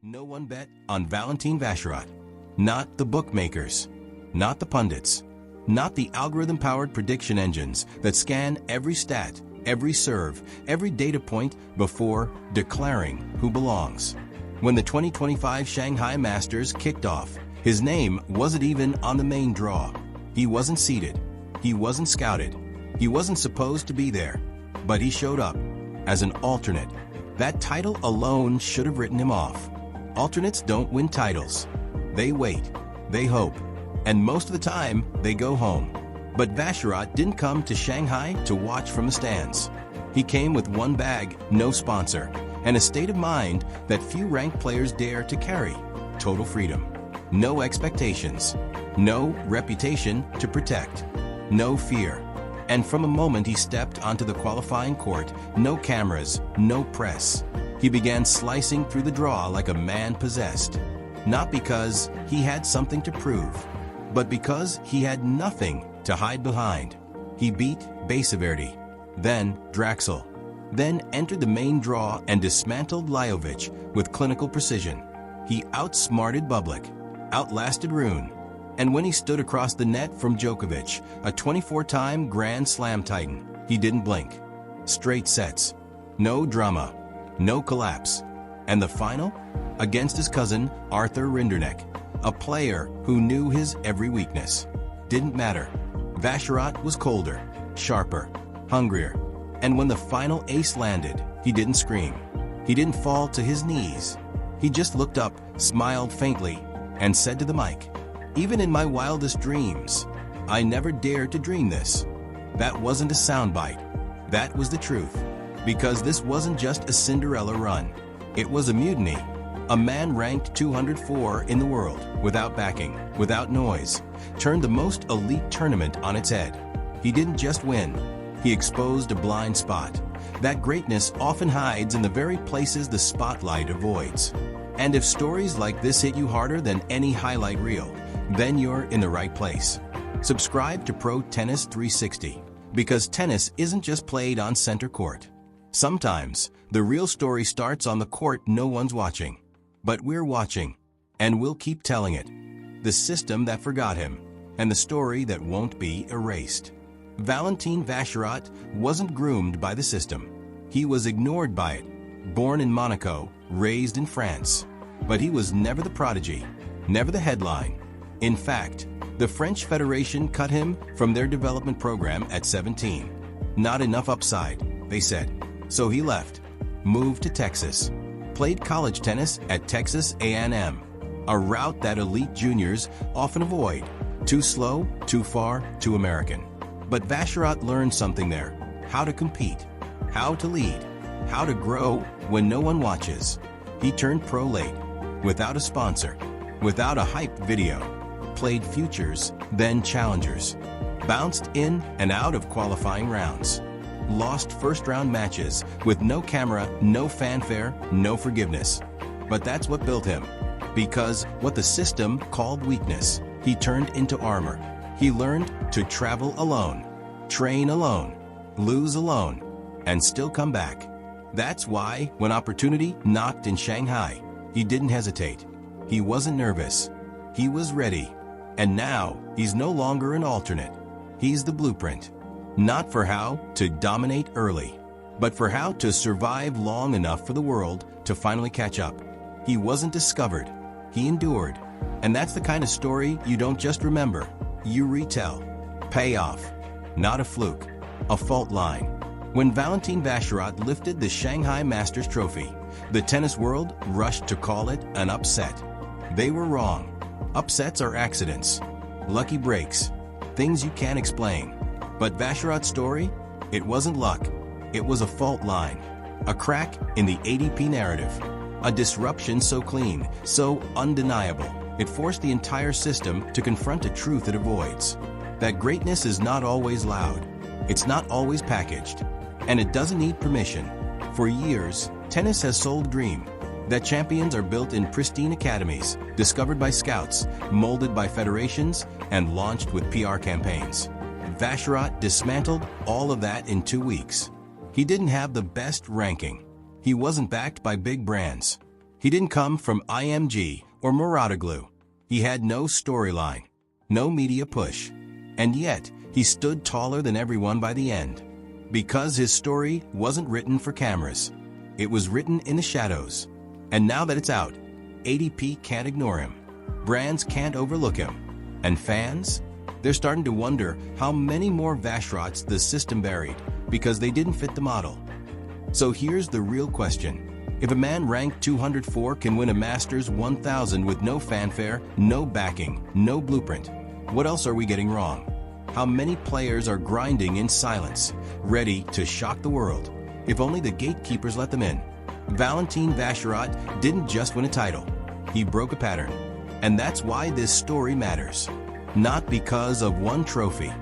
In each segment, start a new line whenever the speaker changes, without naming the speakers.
No one bet on Valentin Vacherot. Not the bookmakers, not the pundits, not the algorithm-powered prediction engines that scan every stat, every serve, every data point before declaring who belongs. When the 2025 Shanghai Masters kicked off, his name wasn't even on the main draw. He wasn't seeded. He wasn't scouted. He wasn't supposed to be there. But he showed up as an alternate. That title alone should have written him off. Alternates don't win titles. They wait, they hope, and most of the time, they go home. But Vacherot didn't come to Shanghai to watch from the stands. He came with one bag, no sponsor, and a state of mind that few ranked players dare to carry: total freedom. No expectations, no reputation to protect, no fear. And from the moment he stepped onto the qualifying court, no cameras, no press. He began slicing through the draw like a man possessed. Not because he had something to prove, but because he had nothing to hide behind. He beat Bublik, then Draxl, then entered the main draw and dismantled Lajovic with clinical precision. He outsmarted Bublik, outlasted Rune, and when he stood across the net from Djokovic, a 24-time Grand Slam titan, he didn't blink. Straight sets, no drama, no collapse. And the final? Against his cousin, Arthur Rinderknecht, a player who knew his every weakness. Didn't matter. Vacherot was colder, sharper, hungrier. And when the final ace landed, he didn't scream. He didn't fall to his knees. He just looked up, smiled faintly, and said to the mic, "Even in my wildest dreams, I never dared to dream this." That wasn't a soundbite. That was the truth. Because this wasn't just a Cinderella run. It was a mutiny. A man ranked 204 in the world, without backing, without noise, turned the most elite tournament on its head. He didn't just win. He exposed a blind spot. That greatness often hides in the very places the spotlight avoids. And if stories like this hit you harder than any highlight reel, then you're in the right place. Subscribe to Pro Tennis 360, because tennis isn't just played on center court. Sometimes, the real story starts on the court no one's watching. But we're watching, and we'll keep telling it. The system that forgot him, and the story that won't be erased. Valentin Vacherot wasn't groomed by the system. He was ignored by it. Born in Monaco, raised in France. But he was never the prodigy, never the headline. In fact, the French Federation cut him from their development program at 17. Not enough upside, they said. So he left, moved to Texas, played college tennis at Texas A&M, a route that elite juniors often avoid. Too slow, too far, too American. But Vacherot learned something there: how to compete, how to lead, how to grow when no one watches. He turned pro late, without a sponsor, without a hype video, played futures, then challengers, bounced in and out of qualifying rounds. Lost first-round matches with no camera, no fanfare, no forgiveness. But that's what built him. Because what the system called weakness, he turned into armor. He learned to travel alone, train alone, lose alone, and still come back. That's why, when opportunity knocked in Shanghai, he didn't hesitate. He wasn't nervous. He was ready. And now, he's no longer an alternate. He's the blueprint. Not for how to dominate early, but for how to survive long enough for the world to finally catch up. He wasn't discovered. He endured. And that's the kind of story you don't just remember, you retell. Payoff. Not a fluke. A fault line. When Valentin Vacherot lifted the Shanghai Masters trophy, the tennis world rushed to call it an upset. They were wrong. Upsets are accidents, lucky breaks, things you can't explain. But Vacherot's story? It wasn't luck. It was a fault line. A crack in the ATP narrative. A disruption so clean, so undeniable, it forced the entire system to confront a truth it avoids. That greatness is not always loud. It's not always packaged. And it doesn't need permission. For years, tennis has sold a dream. That champions are built in pristine academies, discovered by scouts, molded by federations, and launched with PR campaigns. Vacherot dismantled all of that in 2 weeks. He didn't have the best ranking. He wasn't backed by big brands. He didn't come from IMG or Muratoglu. He had no storyline, no media push. And yet, he stood taller than everyone by the end. Because his story wasn't written for cameras. It was written in the shadows. And now that it's out, ATP can't ignore him. Brands can't overlook him. And fans? They're starting to wonder how many more Vacherots the system buried because they didn't fit the model. So here's the real question. If a man ranked 204 can win a Masters 1000 with no fanfare, no backing, no blueprint, what else are we getting wrong? How many players are grinding in silence, ready to shock the world, if only the gatekeepers let them in? Valentin Vacherot didn't just win a title. He broke a pattern. And that's why this story matters. Not because of one trophy,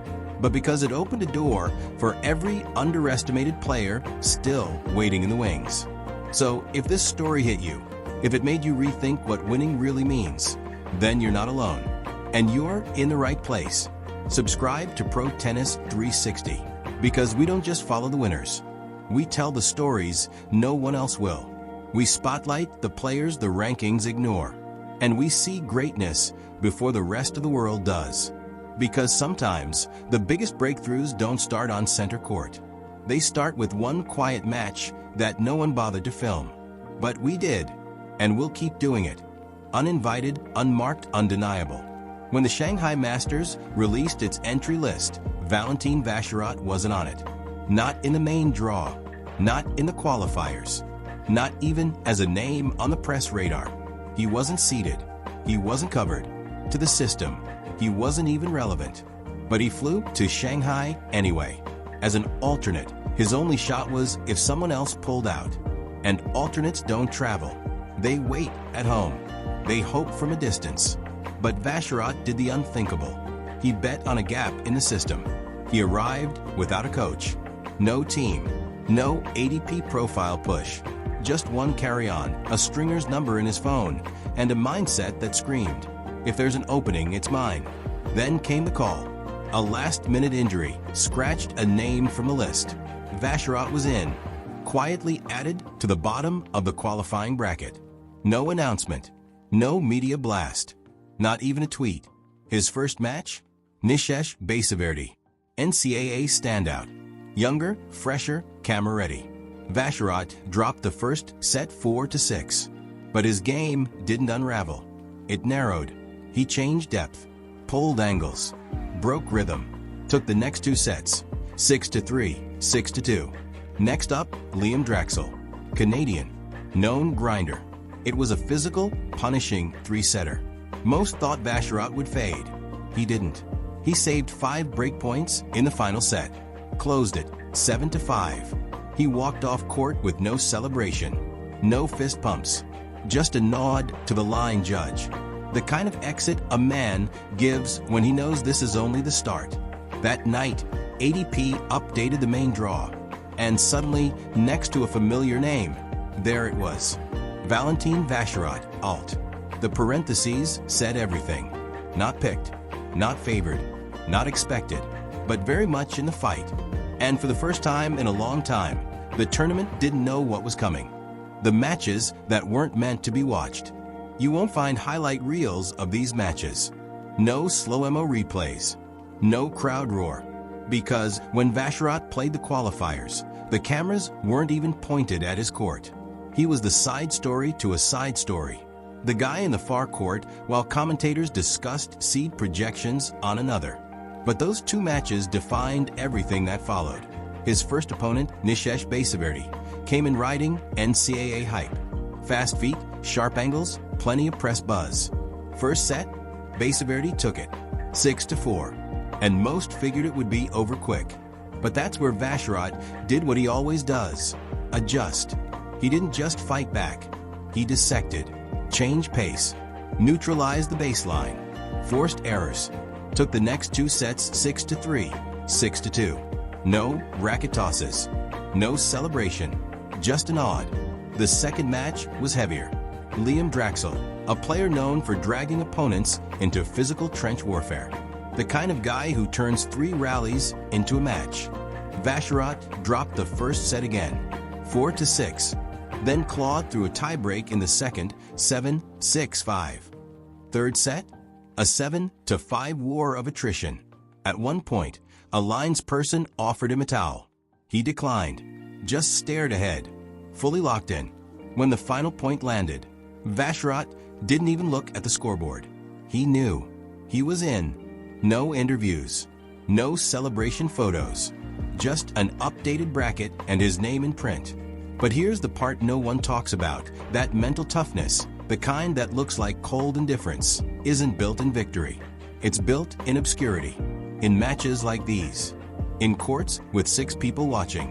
but because it opened a door for every underestimated player still waiting in the wings. So if this story hit you, if it made you rethink what winning really means, then you're not alone. And you're in the right place. Subscribe to Pro Tennis 360, because we don't just follow the winners. We tell the stories no one else will. We spotlight the players the rankings ignore. And we see greatness before the rest of the world does. Because sometimes the biggest breakthroughs don't start on center court. They start with one quiet match that no one bothered to film. But we did, and we'll keep doing it. Uninvited, unmarked, undeniable. When the Shanghai Masters released its entry list, Valentin Vacherot wasn't on it. Not in the main draw, not in the qualifiers, not even as a name on the press radar. He wasn't seeded, he wasn't covered. To the system, he wasn't even relevant. But he flew to Shanghai anyway. As an alternate, his only shot was if someone else pulled out. And alternates don't travel. They wait at home. They hope from a distance. But Vacherot did the unthinkable. He bet on a gap in the system. He arrived without a coach. No team. No ATP profile push. Just one carry-on, a stringer's number in his phone, and a mindset that screamed, if there's an opening, it's mine. Then came the call. A last-minute injury scratched a name from the list. Vacherot was in, quietly added to the bottom of the qualifying bracket. No announcement, no media blast, not even a tweet. His first match? Nishesh Basaverdi, NCAA standout. Younger, fresher, camera-ready. Vacherot dropped the first set 4-6. But his game didn't unravel. It narrowed. He changed depth, pulled angles, broke rhythm, took the next two sets, 6-3, 6-2. Next up, Liam Draxl, Canadian, known grinder. It was a physical, punishing three-setter. Most thought Vacherot would fade. He didn't. He saved 5 breakpoints in the final set, closed it 7-5. He walked off court with no celebration, no fist pumps, just a nod to the line judge. The kind of exit a man gives when he knows this is only the start. That night, ATP updated the main draw, and suddenly, next to a familiar name, there it was. Valentin Vacherot, alt. The parentheses said everything. Not picked, not favored, not expected, but very much in the fight. And for the first time in a long time, the tournament didn't know what was coming. The matches that weren't meant to be watched. You won't find highlight reels of these matches. No slow-mo replays. No crowd roar. Because when Vacherot played the qualifiers, the cameras weren't even pointed at his court. He was the side story to a side story. The guy in the far court while commentators discussed seed projections on another. But those two matches defined everything that followed. His first opponent, Nishesh Basaverdi, came in riding NCAA hype. Fast feet, sharp angles, plenty of press buzz. First set, Basaverdi took it, 6-4. And most figured it would be over quick. But that's where Vacherot did what he always does, adjust. He didn't just fight back. He dissected, changed pace, neutralized the baseline, forced errors, took the next two sets 6-3, 6-2. No racket tosses, no celebration, just an nod. The second match was heavier. Liam Draxl, a player known for dragging opponents into physical trench warfare. The kind of guy who turns 3 rallies into a match. Vacherot dropped the first set again, 4-6. then clawed through a tiebreak in the second, 7-6-5. Third set, a 7-5 war of attrition. At one point, a linesperson offered him a towel. He declined, just stared ahead, fully locked in. When the final point landed, Vacherot didn't even look at the scoreboard. He knew. He was in. No interviews. No celebration photos. Just an updated bracket and his name in print. But here's the part no one talks about. That mental toughness, the kind that looks like cold indifference, isn't built in victory. It's built in obscurity. In matches like these. In courts with 6 people watching.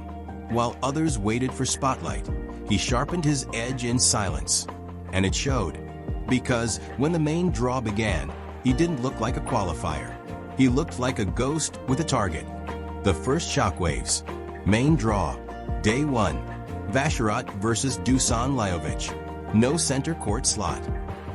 While others waited for spotlight, he sharpened his edge in silence. And it showed. Because when the main draw began, he didn't look like a qualifier. He looked like a ghost with a target. The first Shockwaves. Main draw. Day 1. Vacherot versus Dusan Lajovic. No center court slot.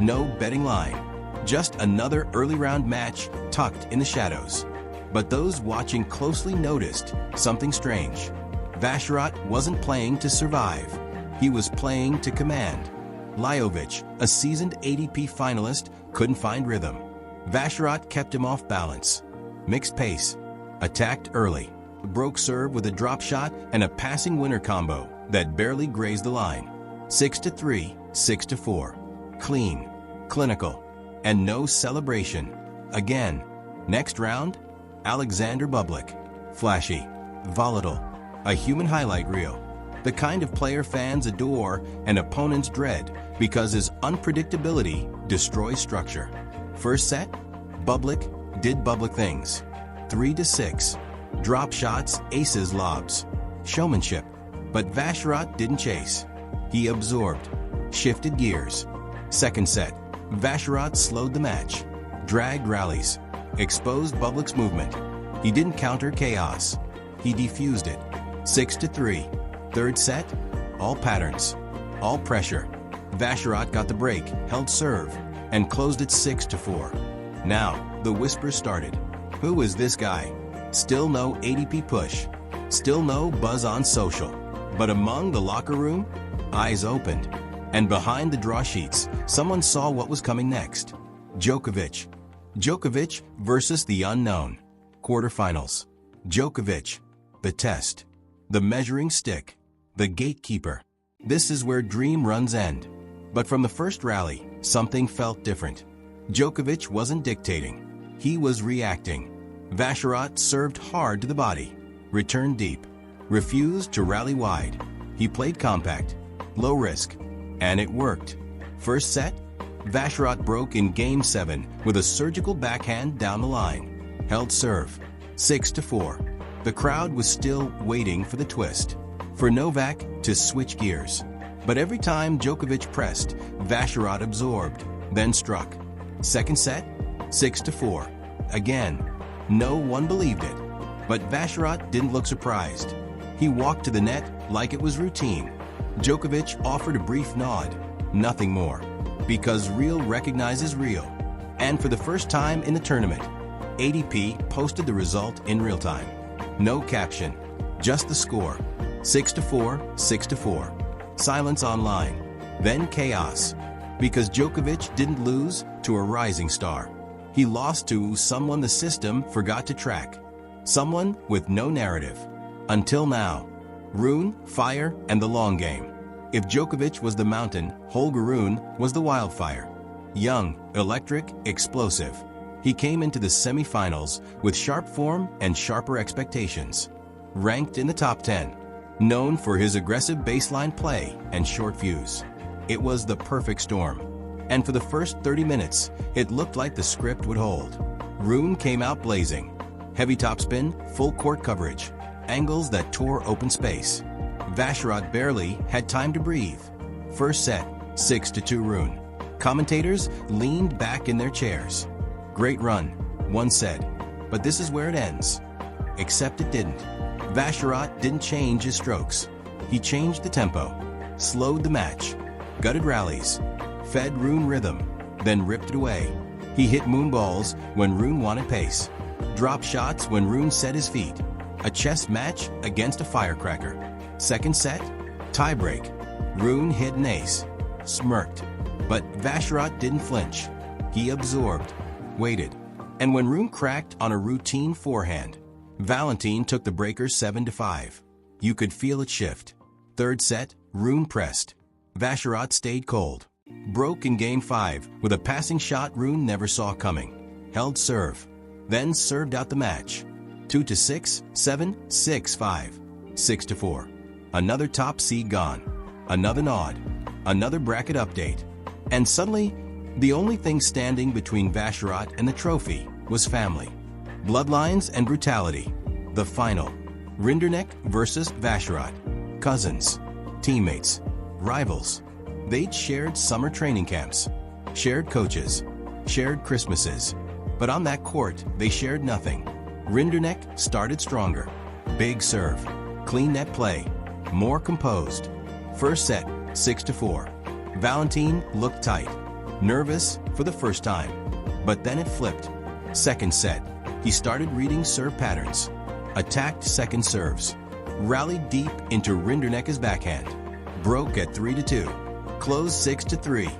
No betting line. Just another early round match tucked in the shadows. But those watching closely noticed something strange. Vacherot wasn't playing to survive. He was playing to command. Lajovic, a seasoned ATP finalist, couldn't find rhythm. Vacherot kept him off balance. Mixed pace. Attacked early. Broke serve with a drop shot and a passing winner combo that barely grazed the line. 6-3, 6-4. Clean. Clinical. And no celebration. Again. Next round? Alexander Bublik. Flashy. Volatile. A human highlight reel. The kind of player fans adore and opponents dread because his unpredictability destroys structure. First set, Bublik did Bublik things. 3-6. Drop shots, aces, lobs. Showmanship. But Vacherot didn't chase. He absorbed. Shifted gears. Second set, Vacherot slowed the match. Dragged rallies. Exposed Bublik's movement. He didn't counter chaos. He defused it. 6-3. Third set, all patterns. All pressure. Vacherot got the break, held serve, and closed it 6-4. Now, the whispers started. Who is this guy? Still no ATP push. Still no buzz on social. But among the locker room, eyes opened. And behind the draw sheets, someone saw what was coming next. Djokovic. Djokovic versus the unknown. Quarterfinals. Djokovic. The test. The measuring stick. The gatekeeper. This is where dream runs end. But from the first rally, something felt different. Djokovic wasn't dictating. He was reacting. Vacherot served hard to the body. Returned deep. Refused to rally wide. He played compact. Low risk. And it worked. First set, Vacherot broke in Game 7 with a surgical backhand down the line. Held serve. 6-4. The crowd was still waiting for the twist. For Novak to switch gears. But every time Djokovic pressed, Vacherot absorbed, then struck. Second set, 6-4. Again, no one believed it. But Vacherot didn't look surprised. He walked to the net like it was routine. Djokovic offered a brief nod, nothing more. Because real recognizes real. And for the first time in the tournament, ATP posted the result in real time. No caption, just the score. 6-4, 6-4. Silence online. Then chaos. Because Djokovic didn't lose to a rising star. He lost to someone the system forgot to track. Someone with no narrative. Until now. Rune, fire, and the long game. If Djokovic was the mountain, Holger Rune was the wildfire. Young, electric, explosive. He came into the semifinals with sharp form and sharper expectations. Ranked in the top 10. Known for his aggressive baseline play and short fuse. It was the perfect storm. And for the first 30 minutes, it looked like the script would hold. Rune came out blazing. Heavy topspin, full court coverage. Angles that tore open space. Vacherot barely had time to breathe. First set, 6-2 Rune. Commentators leaned back in their chairs. Great run, one said. But this is where it ends. Except it didn't. Vacherot didn't change his strokes. He changed the tempo. Slowed the match. Gutted rallies. Fed Rune rhythm. Then ripped it away. He hit moonballs when Rune wanted pace. Dropped shots when Rune set his feet. A chess match against a firecracker. Second set, tiebreak. Rune hit an ace, smirked. But Vacherot didn't flinch. He absorbed, waited. And when Rune cracked on a routine forehand, Valentin took the breaker 7-5. You could feel it shift. Third set, Rune pressed. Vacherot stayed cold. Broke in game 5 with a passing shot Rune never saw coming. Held serve. Then served out the match. 2-6, 7, 6-5, 6-4. Another top seed gone. Another nod. Another bracket update. And suddenly, the only thing standing between Vacherot and the trophy was family. Bloodlines and Brutality. The final. Rinderknech versus Vacherot. Cousins. Teammates. Rivals. They'd shared summer training camps. Shared coaches. Shared Christmases. But on that court, they shared nothing. Rinderknech started stronger. Big serve. Clean net play. More composed. First set, 6-4. Valentin looked tight. Nervous for the first time. But then it flipped. Second set, he started reading serve patterns. Attacked second serves. Rallied deep into Rinderknech's backhand. Broke at 3-2. Closed 6-3.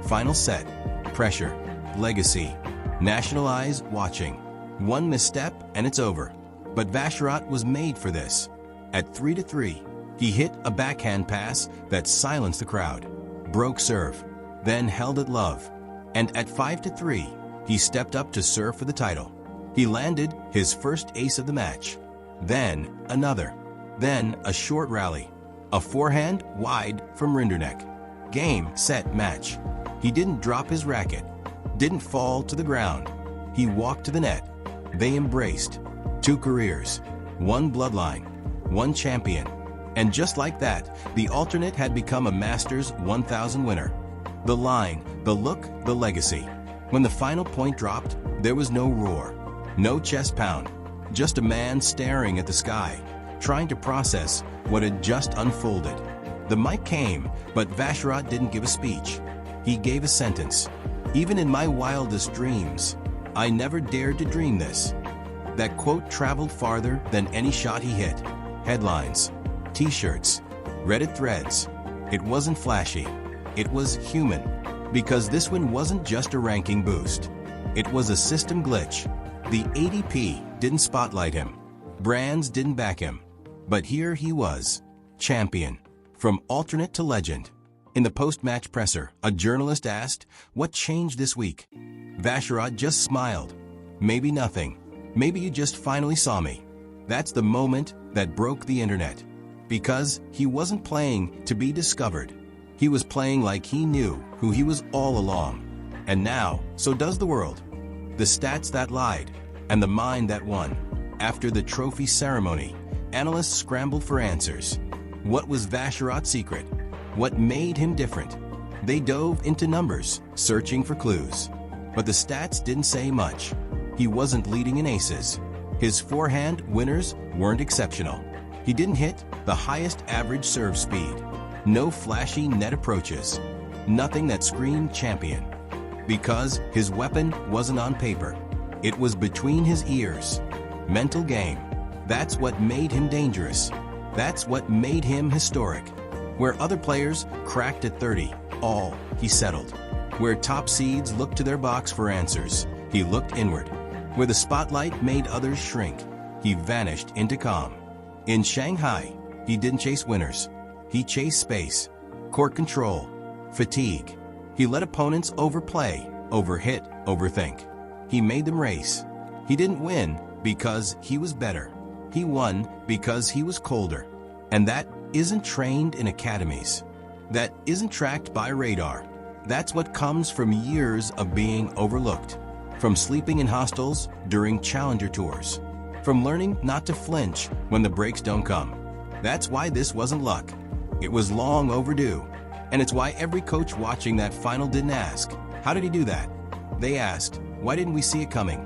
Final set. Pressure. Legacy. National eyes watching. One misstep and it's over. But Vacherot was made for this. At 3-3, he hit a backhand pass that silenced the crowd. Broke serve. Then held it love. And at 5-3, he stepped up to serve for the title. He landed his first ace of the match. Then another. Then a short rally. A forehand wide from Rinderknech. Game, set, match. He didn't drop his racket. Didn't fall to the ground. He walked to the net. They embraced. 2 careers. 1 bloodline. 1 champion. And just like that, the alternate had become a Masters 1000 winner. The line, the look, the legacy. When the final point dropped, there was no roar. No chest pound. Just a man staring at the sky, trying to process what had just unfolded. The mic came, but Vacherot didn't give a speech. He gave a sentence. Even in my wildest dreams, I never dared to dream this. That quote traveled farther than any shot he hit. Headlines, T-shirts, Reddit threads. It wasn't flashy. It was human. Because this one wasn't just a ranking boost. It was a system glitch. The ATP didn't spotlight him. Brands didn't back him. But here he was, champion. From alternate to legend. In the post-match presser, a journalist asked, "What changed this week?" Vacherot just smiled. "Maybe nothing. Maybe you just finally saw me." That's the moment that broke the internet. Because he wasn't playing to be discovered. He was playing like he knew who he was all along. And now, so does the world. The stats that lied, and the mind that won. After the trophy ceremony, analysts scrambled for answers. What was Vacherot's secret? What made him different? They dove into numbers, searching for clues. But the stats didn't say much. He wasn't leading in aces. His forehand winners weren't exceptional. He didn't hit the highest average serve speed. No flashy net approaches. Nothing that screamed champion. Because his weapon wasn't on paper. It was between his ears. Mental game. That's what made him dangerous. That's what made him historic. Where other players cracked at 30, he settled. Where top seeds looked to their box for answers, he looked inward. Where the spotlight made others shrink, he vanished into calm. In Shanghai, he didn't chase winners. He chased space, court control, fatigue. He let opponents overplay, overhit, overthink. He made them race. He didn't win because he was better. He won because he was colder. And that isn't trained in academies. That isn't tracked by radar. That's what comes from years of being overlooked. From sleeping in hostels during challenger tours. From learning not to flinch when the breaks don't come. That's why this wasn't luck. It was long overdue. And it's why every coach watching that final didn't ask, "How did he do that?" They asked, "Why didn't we see it coming?"